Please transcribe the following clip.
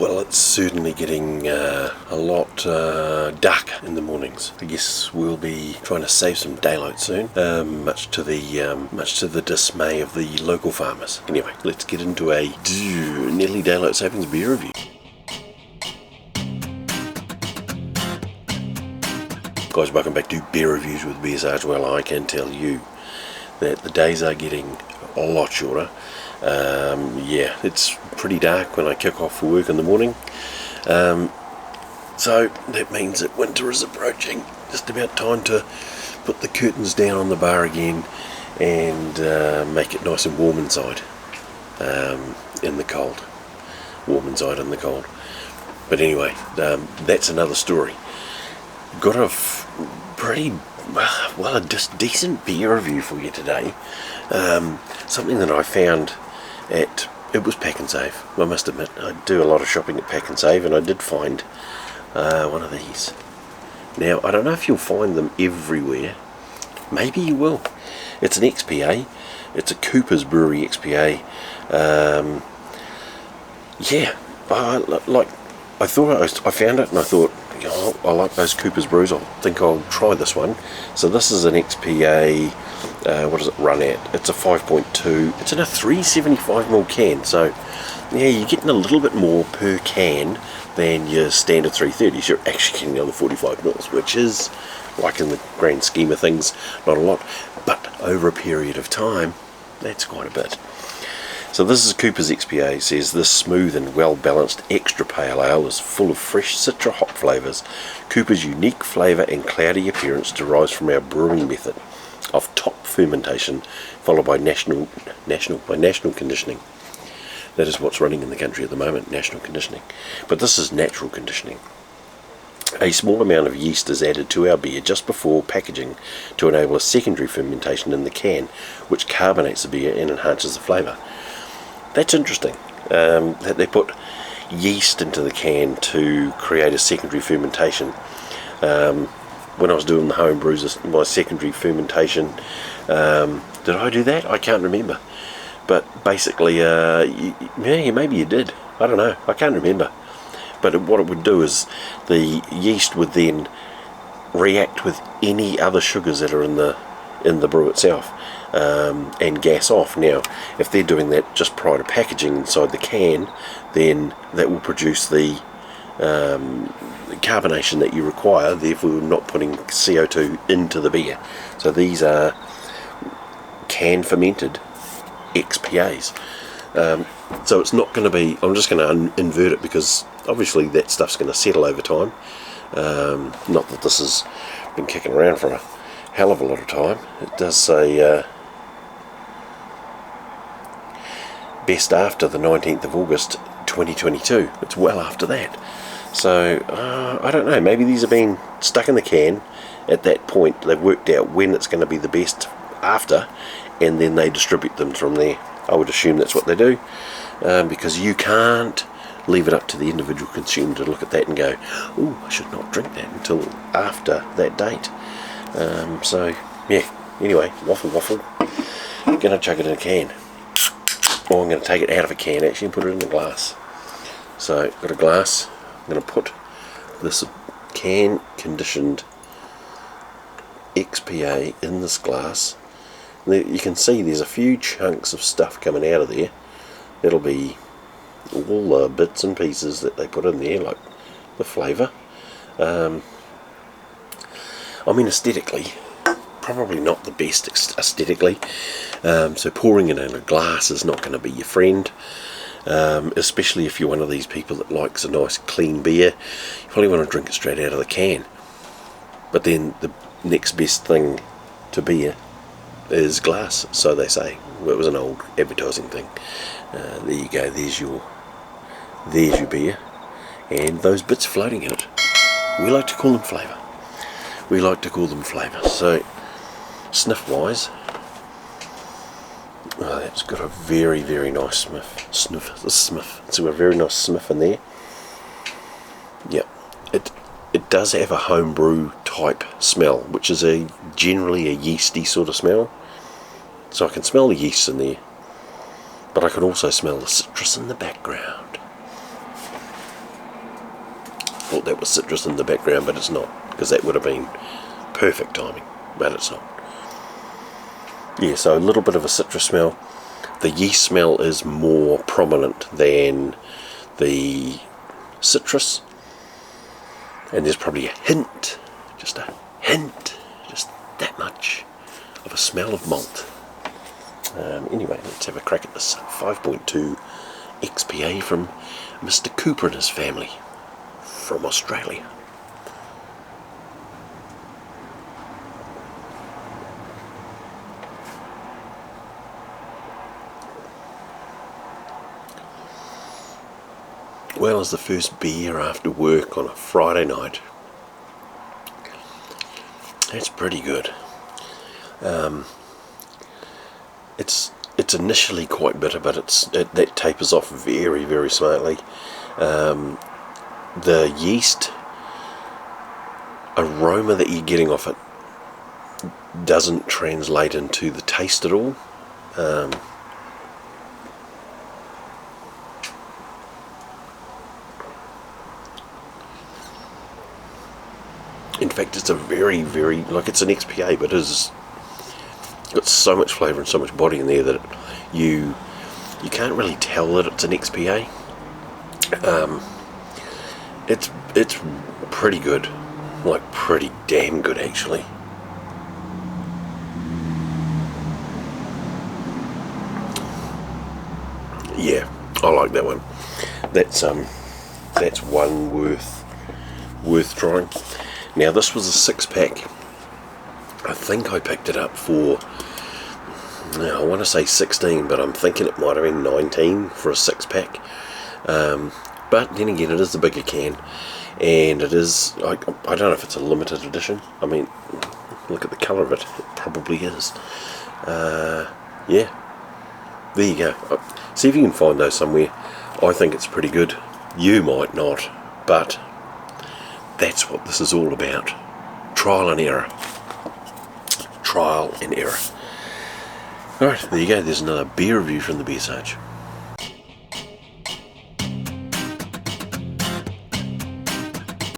Well, it's certainly getting a lot dark in the mornings. I guess we'll be trying to save some daylight soon, much to the dismay of the local farmers. Anyway, let's get into a nearly daylight savings beer review. Guys, welcome back to Beer Reviews with BeerSarge. Well, I can tell you that the days are getting a lot shorter. Yeah, it's pretty dark when I kick off for work in the morning. So that means that winter is approaching. Just about time to put the curtains down on the bar again and make it nice and warm inside in the cold. Warm inside in the cold. But anyway, that's another story. Got a decent beer review for you today. Something that I found it was Pack and Save. I must admit, I do a lot of shopping at Pack and Save, and I did find one of these. Now, I don't know if you'll find them everywhere. Maybe you will. It's an XPA. It's a Coopers Brewery XPA. Yeah, I found it and I thought, oh, I like those Coopers brews. I think I'll try this one. So this is an XPA. What does it run at? It's a 5.2. It's in a 375ml can. So yeah, you're getting a little bit more per can than your standard 330s. You're actually getting the other 45ml, which is, like in the grand scheme of things, not a lot. But over a period of time, that's quite a bit. So this is Coopers XPA. It says this smooth and well-balanced extra pale ale is full of fresh citra hop flavours. Cooper's unique flavour and cloudy appearance derives from our brewing method of top fermentation, followed by national conditioning. That is what's running in the country at the moment, national conditioning. But this is natural conditioning. A small amount of yeast is added to our beer just before packaging to enable a secondary fermentation in the can, which carbonates the beer and enhances the flavour. That's interesting, that they put yeast into the can to create a secondary fermentation. When I was doing the home brews, my secondary fermentation, did I do that? I can't remember. But basically, maybe you did. I don't know. I can't remember. But what it would do is the yeast would then react with any other sugars that are in the brew itself. And gas off. Now, if they're doing that just prior to packaging inside the can, then that will produce the carbonation that you require, therefore not putting CO2 into the beer. So these are can fermented XPAs. So it's not going to be, I'm just going to invert it because obviously that stuff's going to settle over time. Not that this has been kicking around for a hell of a lot of time. It does say best after the 19th of August 2022. It's well after that. So I don't know, maybe these have been stuck in the can at that point. They've worked out when it's going to be the best after, and then they distribute them from there. I would assume that's what they do, because you can't leave it up to the individual consumer to look at that and go, oh, I should not drink that until after that date. So yeah, anyway, waffle, I'm going to chuck it in a can. Or I'm going to take it out of a can actually and put it in a glass. So, got a glass. I'm going to put this can conditioned XPA in this glass. You can see there's a few chunks of stuff coming out of there. It'll be all the bits and pieces that they put in there, like the flavour. I mean, aesthetically, probably not the best aesthetically. So pouring it in a glass is not going to be your friend, especially if you're one of these people that likes a nice clean beer. You probably want to drink it straight out of the can. But then the next best thing to beer is glass, so they say. Well, it was an old advertising thing. There you go, there's your beer, and those bits floating in it, we like to call them flavour. So sniff wise, oh, that's got a very, very nice sniff. It's got a very nice sniff in there. Yep, it does have a homebrew type smell, which is generally a yeasty sort of smell. So I can smell the yeast in there, but I can also smell the citrus in the background. thought that was citrus in the background, but it's not, because that would have been perfect timing, but it's not. Yeah, so a little bit of a citrus smell. The yeast smell is more prominent than the citrus, and there's probably a hint, just that much of a smell of malt. Anyway, let's have a crack at this 5.2 XPA from Mr. Cooper and his family from Australia. Well, as the first beer after work on a Friday night, that's pretty good. It's initially quite bitter, but that tapers off very, very slightly. The yeast aroma that you're getting off it doesn't translate into the taste at all. In fact, it's a very, very, like, it's an XPA, but it's got so much flavour and so much body in there that you can't really tell that it's an XPA. It's pretty good, like pretty damn good actually. Yeah, I like that one. That's one worth trying. Now this was a 6-pack. I think I picked it up for, now I want to say 16, but I'm thinking it might have been 19 for a 6-pack. But then again, it is the bigger can, and it is, I don't know if it's a limited edition. I mean, look at the colour of it. It probably is. Yeah, there you go. See if you can find those somewhere. I think it's pretty good. You might not, but that's what this is all about. Trial and error. Trial and error. Alright, there you go. There's another beer review from the BeerSarge.